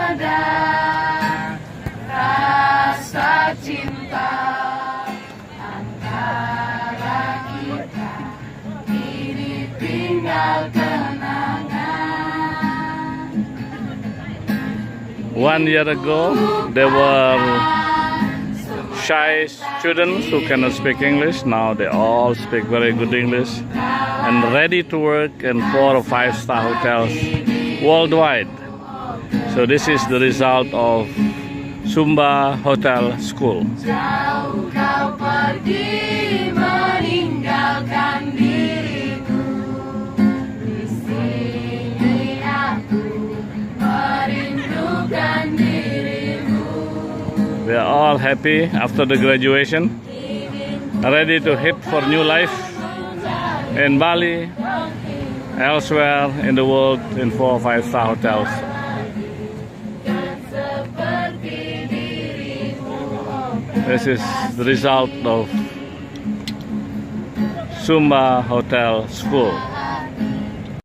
ada rasa cinta antara kita, kini tinggal kenangan. 1 year ago, there were shy students who cannot speak English. Now they all speak very good English and ready to work in 4 or 5-star hotels worldwide. So this is the result of Sumba Hotel School. Jauh kau pergi meninggalkan diriku, di sini aku merindukan dirimu. We are all happy after the graduation, ready to hit for new life in Bali, elsewhere in the world in 4 or 5-star hotels. This is the result of Sumba Hotel School.